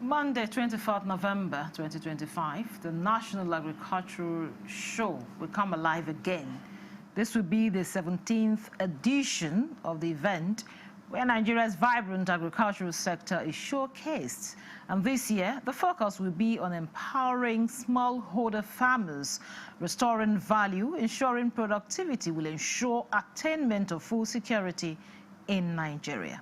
Monday, 24th November 2025, the National Agricultural Show will come alive again. This will be the 17th edition of the event, where Nigeria's vibrant agricultural sector is showcased. And this year, the focus will be on empowering smallholder farmers, restoring value, ensuring productivity will ensure attainment of food security in Nigeria.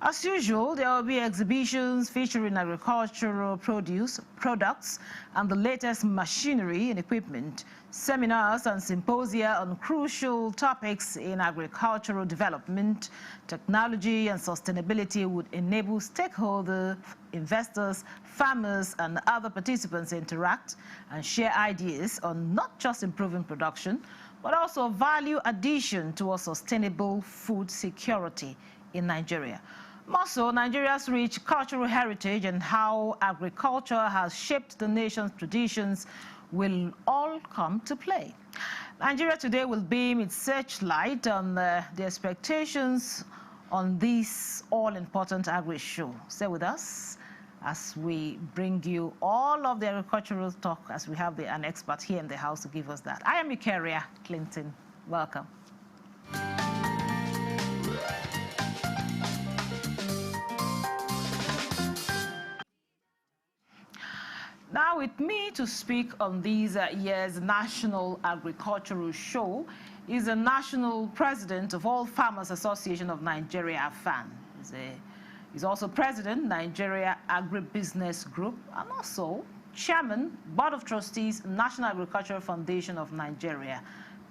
As usual, there will be exhibitions featuring agricultural products, and the latest machinery and equipment, seminars and symposia on crucial topics in agricultural development, technology and sustainability would enable stakeholders, investors, farmers and other participants to interact and share ideas on not just improving production, but also value addition towards sustainable food security in Nigeria. Also, Nigeria's rich cultural heritage and how agriculture has shaped the nation's traditions will all come to play. Nigeria today will beam its searchlight on the expectations on this all-important agri-show. Stay with us as we bring you all of the agricultural talk, as we have an expert here in the house to give us that. I am Ikaria Clinton. Welcome. Now with me to speak on this year's National Agricultural Show is the National President of All Farmers Association of Nigeria, AFAN. He's also President, Nigeria Agribusiness Group, and also Chairman, Board of Trustees, National Agricultural Foundation of Nigeria,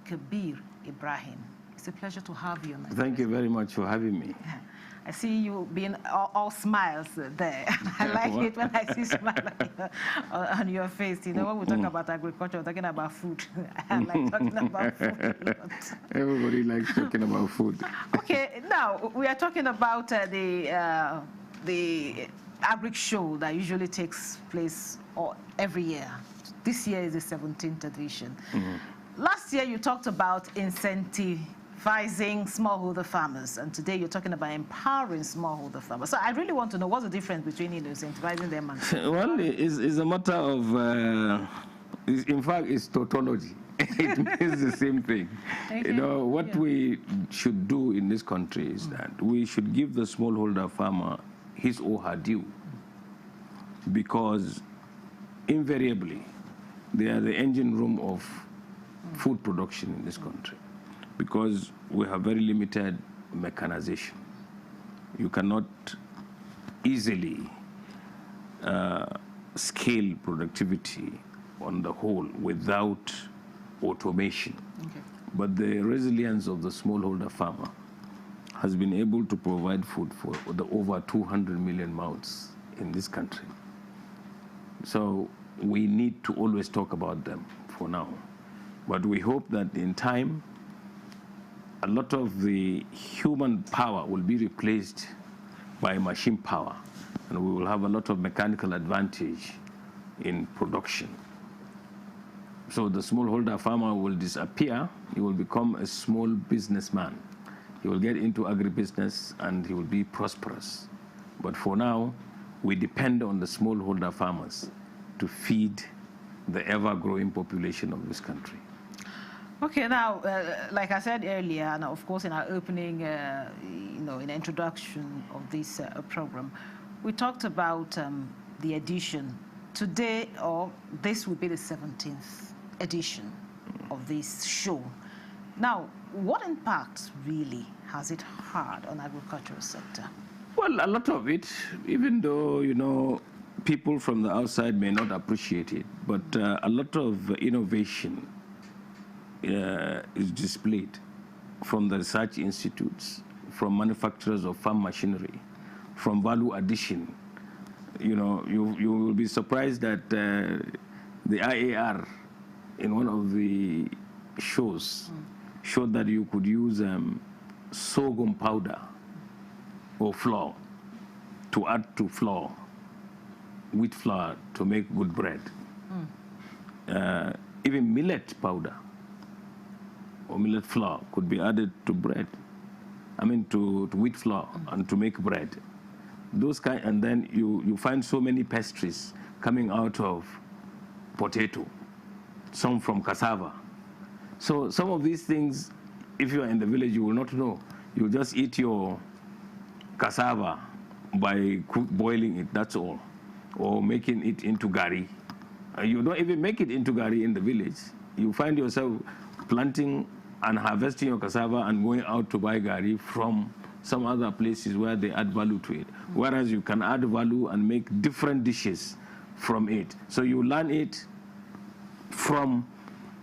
Kabir Ibrahim. It's a pleasure to have you. Thank you very much for having me. I see you being all smiles there. I like it when I see smiles on your face. You know, when we talk about agriculture, we're talking about food. I like talking about food a lot. Everybody likes talking about food. Okay, now we are talking about the Agri Show that usually takes place every year. This year is the 17th edition. Last year you talked about incentivizing smallholder farmers, and today you're talking about empowering smallholder farmers. So I really want to know what's the difference between incentivizing them and... Well, it's a matter of, in fact, it's tautology. It means the same thing. Okay. You know, what we should do in this country is that we should give the smallholder farmer his or her due, because invariably they are the engine room of food production in this country. Because we have very limited mechanization. You cannot easily scale productivity on the whole without automation. Okay. But the resilience of the smallholder farmer has been able to provide food for the over 200 million mouths in this country. So we need to always talk about them for now. But we hope that in time, a lot of the human power will be replaced by machine power, and we will have a lot of mechanical advantage in production. So the smallholder farmer will disappear. He will become a small businessman. He will get into agribusiness and he will be prosperous. But for now, we depend on the smallholder farmers to feed the ever-growing population of this country. Okay, now, like I said earlier, and of course in our opening, in the introduction of this program, we talked about the edition. Today, or this will be the 17th edition of this show. Now, what impact really has it had on the agricultural sector? Well, a lot of it, even though, you know, people from the outside may not appreciate it, but a lot of innovation is displayed from the research institutes, from manufacturers of farm machinery, from value addition. You know, you will be surprised that the IAR in one of the shows showed that you could use sorghum powder or flour to add to flour, wheat flour, to make good bread. Even millet powder or millet flour could be added to bread, to wheat flour and to make bread. those kind, and then you find so many pastries coming out of potato, some from cassava. So some of these things, if you are in the village, you will not know. You just eat your cassava by boiling it, that's all, or making it into gari. You don't even make it into gari in the village. You find yourself planting and harvesting your cassava and going out to buy gari from some other places where they add value to it. Whereas you can add value and make different dishes from it. So you learn it from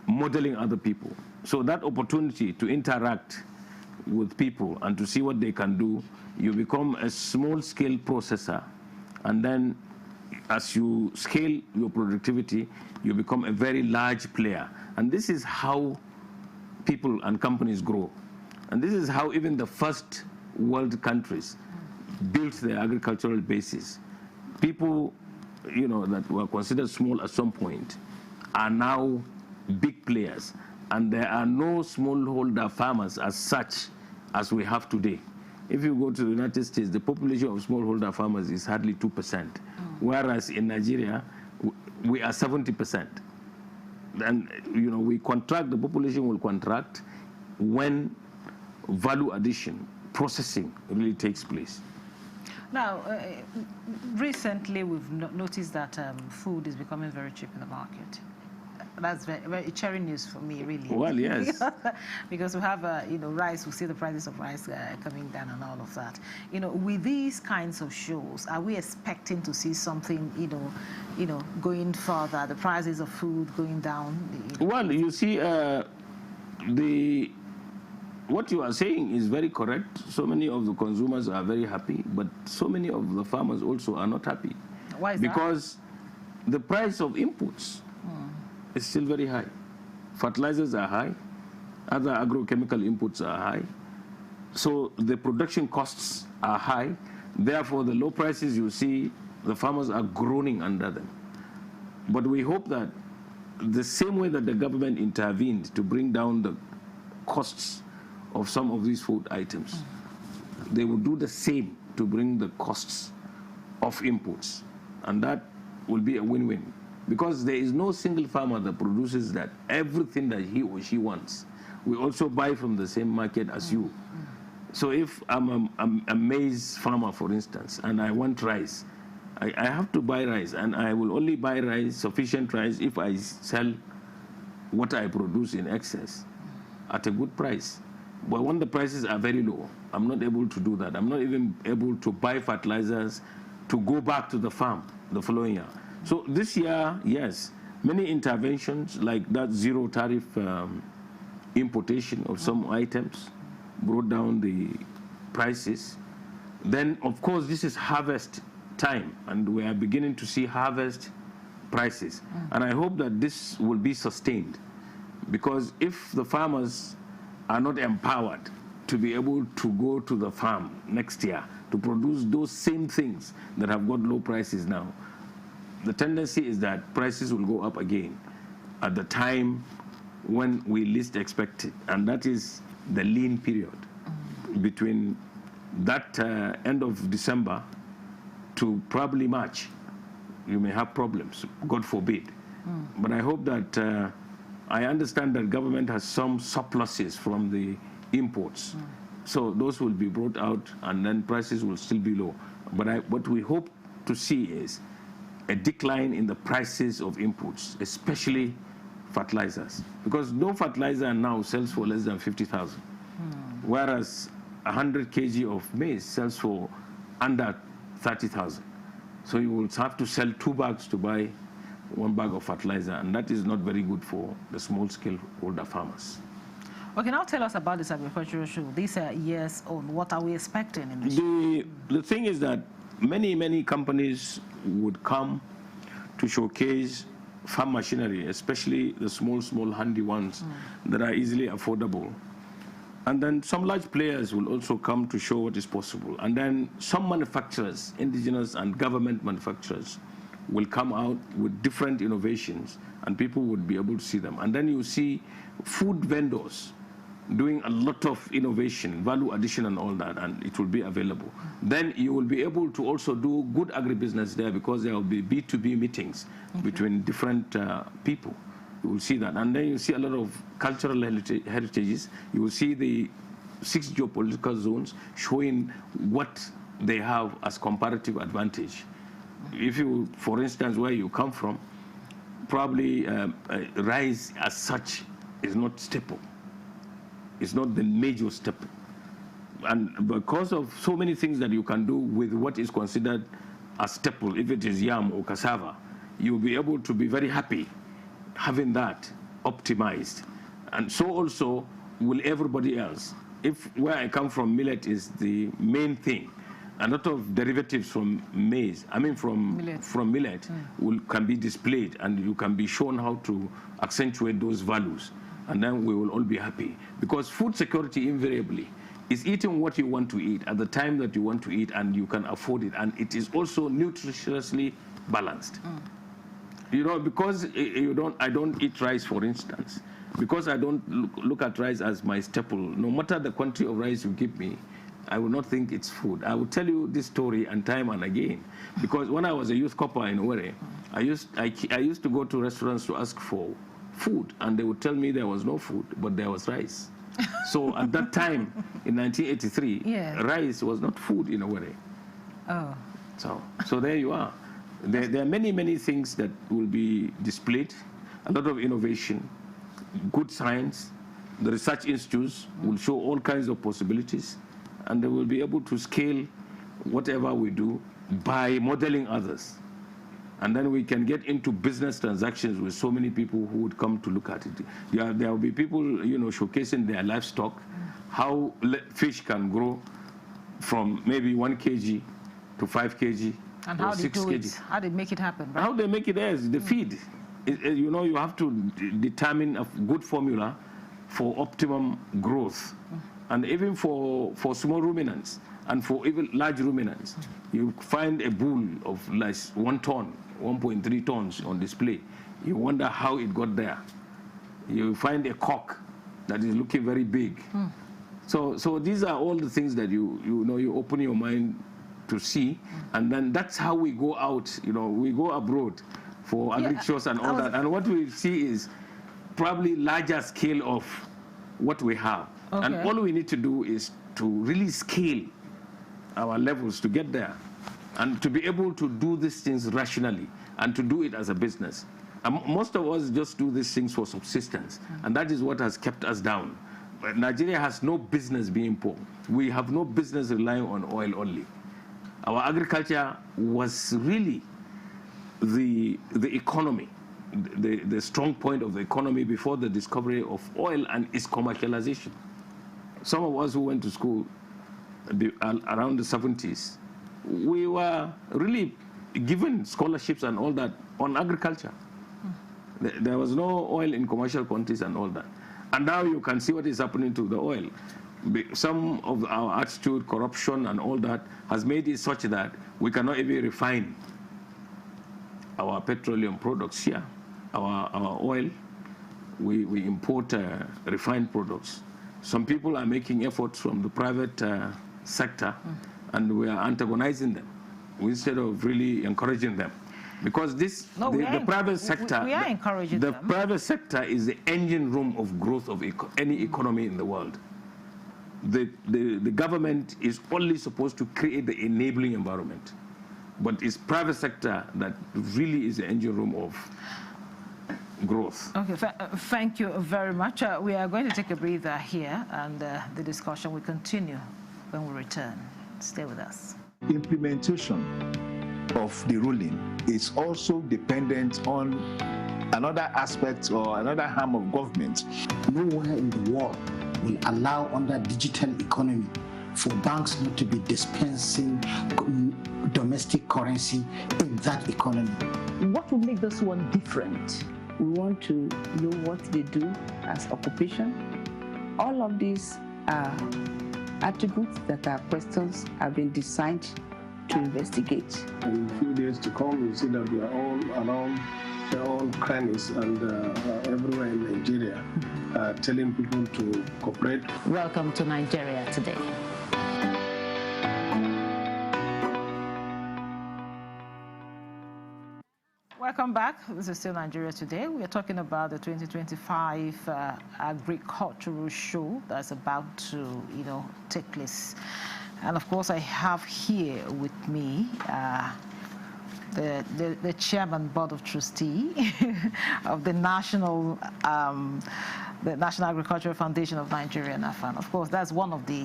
modeling other people. So that opportunity to interact with people and to see what they can do, you become a small-scale processor. And then as you scale your productivity, you become a very large player. And this is how people and companies grow. And this is how even the first world countries built their agricultural bases. People, that were considered small at some point are now big players. And there are no smallholder farmers as such as we have today. If you go to the United States, the population of smallholder farmers is hardly 2%, whereas in Nigeria, we are 70%. And we contract, the population will contract when value addition, processing really takes place. Now, recently we've noticed that food is becoming very cheap in the market. That's very cheering news for me, really. Well, yes. Because we have, rice, we see the prices of rice coming down and all of that. With these kinds of shows, are we expecting to see something, going further, the prices of food going down? Well, you see, what you are saying is very correct. So many of the consumers are very happy, but so many of the farmers also are not happy. Why is because the price of inputs is still very high. Fertilizers are high, other agrochemical inputs are high, so the production costs are high. Therefore, the low prices you see, the farmers are groaning under them. But we hope that the same way that the government intervened to bring down the costs of some of these food items, they will do the same to bring the costs of inputs, and that will be a win-win. Because there is no single farmer that produces that everything that he or she wants. We also buy from the same market as you. So if I'm a maize farmer, for instance, and I want rice, I have to buy rice, and I will only buy rice, sufficient rice, if I sell what I produce in excess at a good price. But when the prices are very low, I'm not able to do that. I'm not even able to buy fertilizers to go back to the farm the following year. So this year, yes, many interventions like that zero tariff importation of some items brought down the prices. Then, of course, this is harvest time, and we are beginning to see harvest prices. And I hope that this will be sustained, because if the farmers are not empowered to be able to go to the farm next year to produce those same things that have got low prices now, the tendency is that prices will go up again at the time when we least expect it, and that is the lean period between that end of December to probably March. You may have problems, God forbid. But I hope that I understand that government has some surpluses from the imports. So those will be brought out, and then prices will still be low. But what we hope to see is a decline in the prices of inputs, especially fertilizers. Because no fertilizer now sells for less than 50,000, whereas 100 kg of maize sells for under 30,000. So you will have to sell 2 bags to buy 1 bag of fertilizer, and that is not very good for the small-scale holder farmers. Okay, now tell us about this agricultural show. These are years on. What are we expecting in the show? The thing is that many companies would come to showcase farm machinery, especially the small handy ones that are easily affordable. And then some large players will also come to show what is possible. And then some manufacturers, indigenous and government manufacturers, will come out with different innovations, and people would be able to see them. And then you see food vendors doing a lot of innovation, value addition and all that, and it will be available. Then you will be able to also do good agribusiness there, because there will be B2B meetings between different people. You will see that. And then you see a lot of cultural heritages. You will see the 6 geopolitical zones showing what they have as comparative advantage. If you, for instance, where you come from, probably rice as such is not staple. It's not the major staple. And because of so many things that you can do with what is considered a staple, if it is yam or cassava, you'll be able to be very happy having that optimized. And so also will everybody else. If where I come from, millet is the main thing, a lot of derivatives from maize, from millet can be displayed, and you can be shown how to accentuate those values, and then we will all be happy. Because food security invariably is eating what you want to eat at the time that you want to eat, and you can afford it, and it is also nutritiously balanced. You know, because I don't eat rice, for instance, because I don't look at rice as my staple. No matter the quantity of rice you give me, I will not think it's food. I will tell you this story and time and again, because when I was a youth copper in Owerri, I used to go to restaurants to ask for food, and they would tell me there was no food, but there was rice. So at that time, in 1983, rice was not food in Owerri. Oh. So there you are. There are many, many things that will be displayed, a lot of innovation, good science. The research institutes will show all kinds of possibilities, and they will be able to scale whatever we do by modeling others. And then we can get into business transactions with so many people who would come to look at it. There will be people, showcasing their livestock, how fish can grow from maybe 1 kg to 5 kg. And how they do it, how they make it happen, right? How they make it is the feed. You have to determine a good formula for optimum growth. And even for small ruminants and for even large ruminants, you find a bull of like 1 ton, 1.3 tons on display. You wonder how it got there. You find a cock that is looking very big. So these are all the things that you open your mind to see, and then that's how we go out. We go abroad for agri shows and all that, and what we see is probably larger scale of what we have. Okay. And all we need to do is to really scale our levels to get there, and to be able to do these things rationally and to do it as a business. And most of us just do these things for subsistence, and that is what has kept us down. But Nigeria has no business being poor. We have no business relying on oil only. Our agriculture was really the economy, the strong point of the economy before the discovery of oil and its commercialization. Some of us who went to school around the 70s, we were really given scholarships and all that on agriculture. There was no oil in commercial quantities and all that. And now you can see what is happening to the oil. Some of our attitude, corruption and all that has made it such that we cannot even refine our petroleum products here. Our oil, we import refined products. Some people are making efforts from the private sector, and we are antagonizing them instead of really encouraging them. Because the private sector, we are encouraging them. The private sector is the engine room of growth of any economy in the world. The government is only supposed to create the enabling environment, but it's private sector that really is the engine room of growth. Okay, thank you very much. We are going to take a breather here, and the discussion will continue when we return. Stay with us. Implementation of the ruling is also dependent on another aspect or another arm of government. Nowhere in the world will allow under digital economy for banks not to be dispensing domestic currency in that economy. What will make this one different? We want to know what they do as occupation. All of these are attributes that our questions have been designed to investigate. In a few days to come, we see that we are all around their own crannies and everywhere in Nigeria. telling people to cooperate. Welcome to Nigeria Today. Welcome back. This is still Nigeria Today. We are talking about the 2025 agricultural show that's about to, take place. And of course, I have here with me the chairman board of trustee of the National Agricultural Foundation of Nigeria, NAFAN. Of course, that's one of the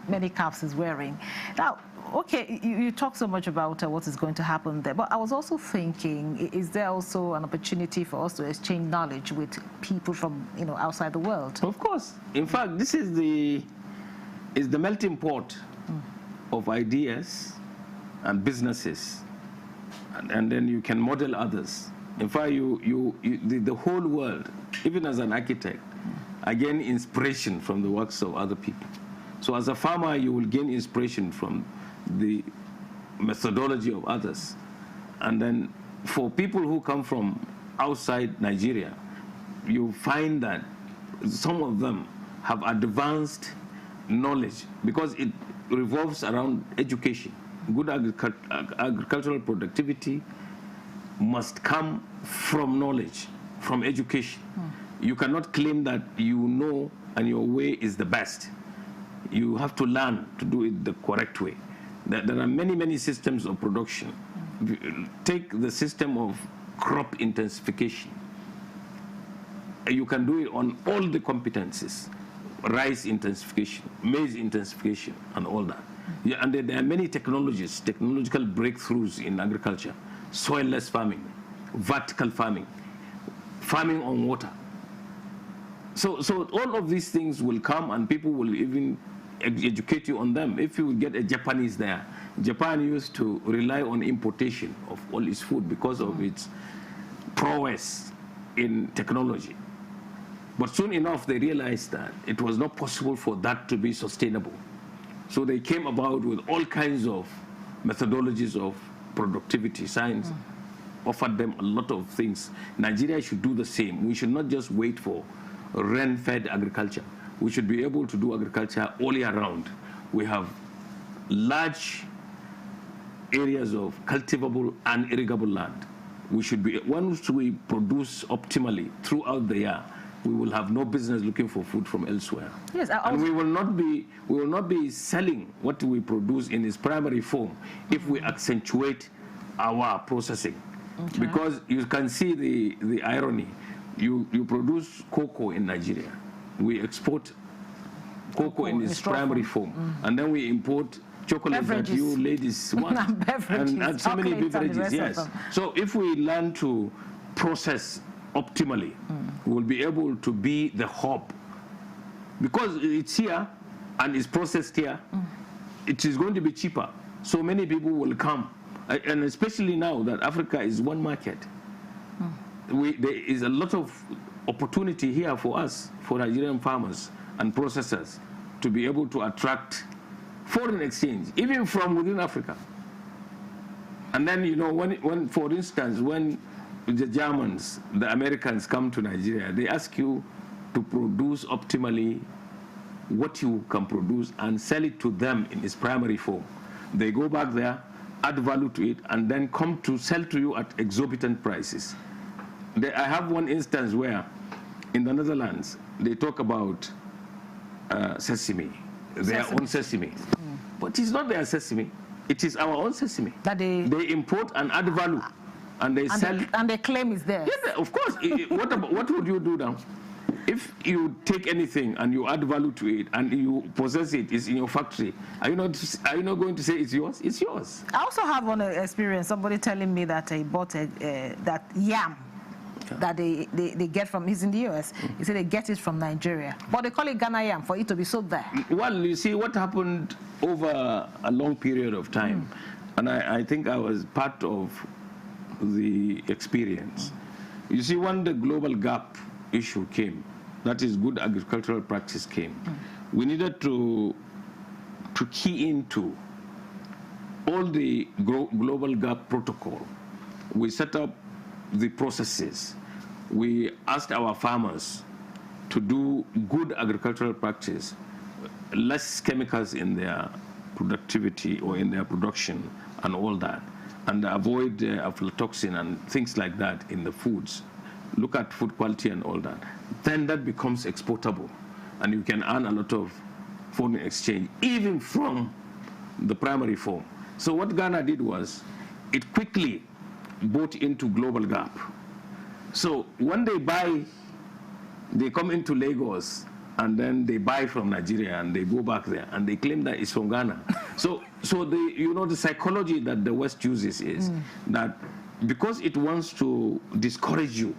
many caps he's wearing. Now, okay, you talk so much about what is going to happen there, but I was also thinking, is there also an opportunity for us to exchange knowledge with people from outside the world? Of course. In fact, this is the melting pot of ideas and businesses, and then you can model others. In fact, the whole world, even as an architect, I gain inspiration from the works of other people. So as a farmer, you will gain inspiration from the methodology of others. And then for people who come from outside Nigeria, you find that some of them have advanced knowledge because it revolves around education. Good agricultural productivity must come from knowledge, from education. You cannot claim that you know and your way is the best. You have to learn to do it the correct way. There are many, many systems of production. Take the system of crop intensification. You can do it on all the competencies. Rice intensification, maize intensification, and all that. Yeah, and there are many technological breakthroughs in agriculture. Soilless farming, vertical farming, farming on water. So all of these things will come and people will even educate you on them. If you get a Japanese there, Japan used to rely on importation of all its food because of its prowess in technology. But soon enough, they realized that it was not possible for that to be sustainable. So they came about with all kinds of methodologies of productivity. Science offered them a lot of things. Nigeria should do the same. We should not just wait for rain-fed agriculture. We should be able to do agriculture all year round. We have large areas of cultivable and irrigable land. We should be, once we produce optimally throughout the year, we will have no business looking for food from elsewhere. Yes, and we will not be selling what we produce in its primary form if we accentuate our processing. Okay. Because you can see the irony. You produce cocoa in Nigeria. We export cocoa in its primary form. And then we import chocolate that you ladies want. and so many beverages, yes. So if we learn to process optimally, we will be able to be the hub. Because it's here and it's processed here, it is going to be cheaper. So many people will come. And especially now that Africa is one market, there is a lot of opportunity here for us, for Nigerian farmers and processors, to be able to attract foreign exchange, even from within Africa. And then, when for instance, when the Germans, the Americans come to Nigeria, they ask you to produce optimally what you can produce and sell it to them in its primary form. They go back there, add value to it, and then come to sell to you at exorbitant prices. I have one instance where in the Netherlands, they talk about sesame, their own sesame. But it's not their sesame, it is our own sesame. That they import and add value. And they sell. And they claim it's theirs. Yes, of course. What would you do now? If you take anything and you add value to it and you possess it, it's in your factory, are you not going to say it's yours? It's yours. I also have one experience, somebody telling me that he bought that yam that they get from, he's in the US. He said they get it from Nigeria. But they call it Ghana yam for it to be sold there. Well, you see what happened over a long period of time. And I think I was part of the experience. You see, when the global gap issue came, that is good agricultural practice came, we needed to key into all the global gap protocol. We set up the processes. We asked our farmers to do good agricultural practice, less chemicals in their productivity or in their production and all that, and avoid aflatoxin and things like that in the foods, look at food quality and all that, then that becomes exportable, and you can earn a lot of foreign exchange, even from the primary form. So what Ghana did was, it quickly bought into global gap. So when they buy, they come into Lagos, and then they buy from Nigeria, and they go back there, and they claim that it's from Ghana. So the psychology that the West uses is that because it wants to discourage you,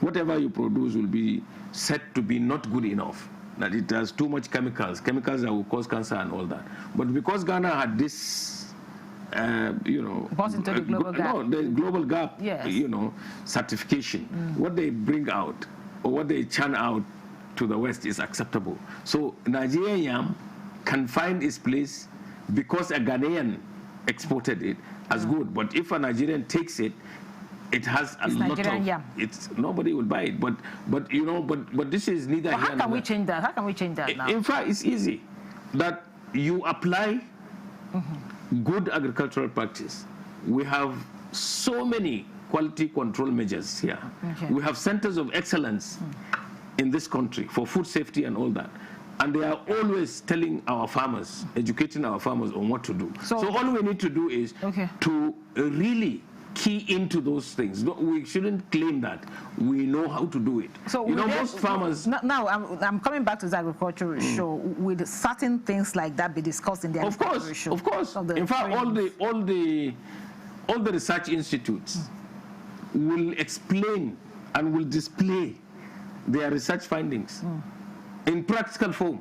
whatever you produce will be said to be not good enough, that it has too much chemicals that will cause cancer and all that. But because Ghana had this, bought into the global gap. No, the global gap, yes. Certification. What they bring out or what they churn out to the West is acceptable. So Nigerian yam can find its place because a Ghanaian exported it as good. But if a Nigerian takes it, it has a lot Nigerian of yam. Nobody will buy it. But this is neither here nor there. How can we change that? How can we change that now? In fact, it's easy. That you apply good agricultural practice. We have so many quality control measures here. Okay. We have centers of excellence in this country for food safety and all that. And they are always telling our farmers, educating our farmers on what to do. So all we need to do is to really key into those things. We shouldn't claim that we know how to do it. So most farmers... Now, I'm coming back to the agricultural show. Will certain things like that be discussed in the agricultural show? Of course. In fact, all the research institutes will explain and will display their research findings in practical form.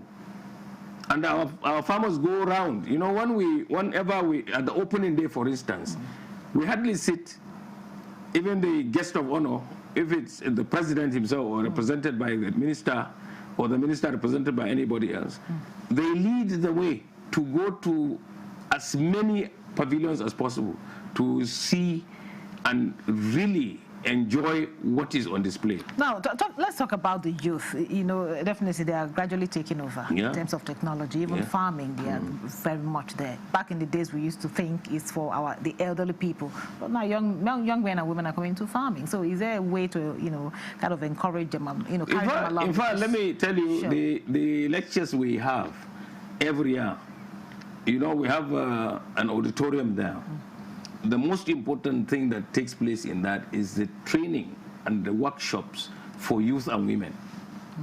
And our farmers go around. Whenever we, at the opening day, for instance, we hardly sit, even the guest of honor, if it's the president himself or represented by the minister or the minister represented by anybody else, they lead the way to go to as many pavilions as possible to see and really enjoy what is on display. Now, let's talk about the youth. Definitely they are gradually taking over in terms of technology, even farming. They are very much there. Back in the days, we used to think it's for the elderly people, but now young men and women are coming to farming. So, is there a way to kind of encourage them, carry them along? In fact, let me tell you, the lectures we have every year. We have an auditorium there. The most important thing that takes place in that is the training and the workshops for youth and women.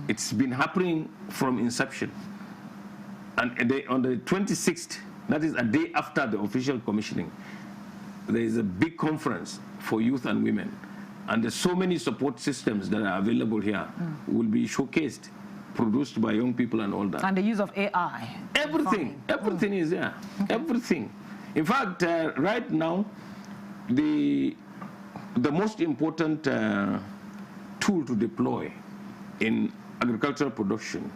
It's been happening from inception. And on the 26th, that is a day after the official commissioning, there is a big conference for youth and women. And there's so many support systems that are available here will be showcased, produced by young people and all that. And the use of AI. Everything is there. Everything. In fact, right now, the most important tool to deploy in agricultural production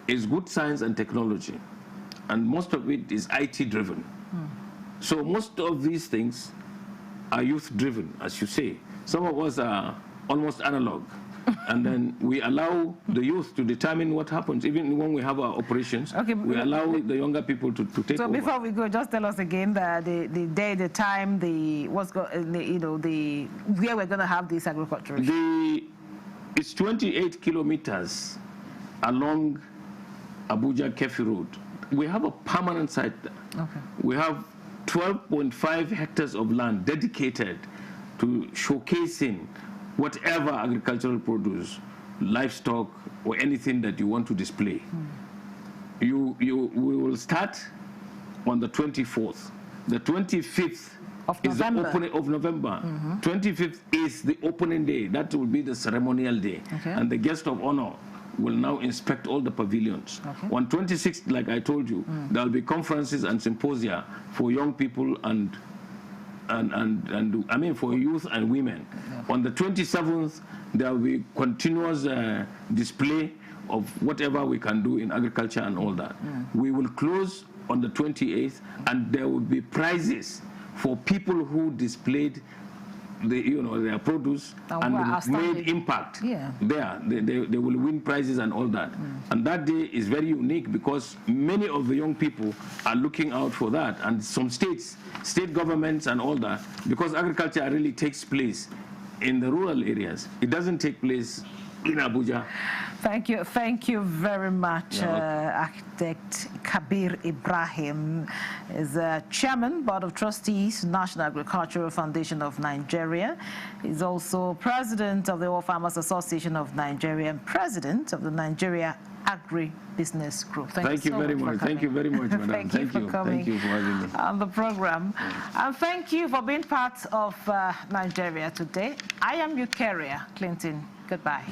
is good science and technology, and most of it is IT-driven. So most of these things are youth-driven, as you say. Some of us are almost analog. And then we allow the youth to determine what happens. Even when we have our operations, we allow the younger people to take over. So before we go, just tell us again the day, the time, where we're going to have this agriculture. It's 28 kilometers along Abuja Kefi Road. We have a permanent site there. We have 12.5 hectares of land dedicated to showcasing whatever agricultural produce, livestock, or anything that you want to display. We will start on the 24th. The 25th is the opening of November. 25th is the opening day. That will be the ceremonial day. And the guest of honor will now inspect all the pavilions. On 26th, like I told you, there will be conferences and symposia for young people and for youth and women. On the 27th, there will be continuous display of whatever we can do in agriculture and all that. We will close on the 28th, and there will be prizes for people who displayed their produce and made impact there. They will win prizes and all that. And that day is very unique because many of the young people are looking out for that, and some state governments and all that, because agriculture really takes place in the rural areas. It doesn't take place in Abuja. Thank you very much, Architect Kabir Ibrahim is Chairman, Board of Trustees, National Agricultural Foundation of Nigeria. He's also President of the All Farmers Association of Nigeria and President of the Nigeria Agri-Business Group. Thank you very much. Thank you very much, madam. Thank you for coming. Thank you for having me on the program. And thank you for being part of Nigeria Today. I am Eukaria Clinton. Goodbye.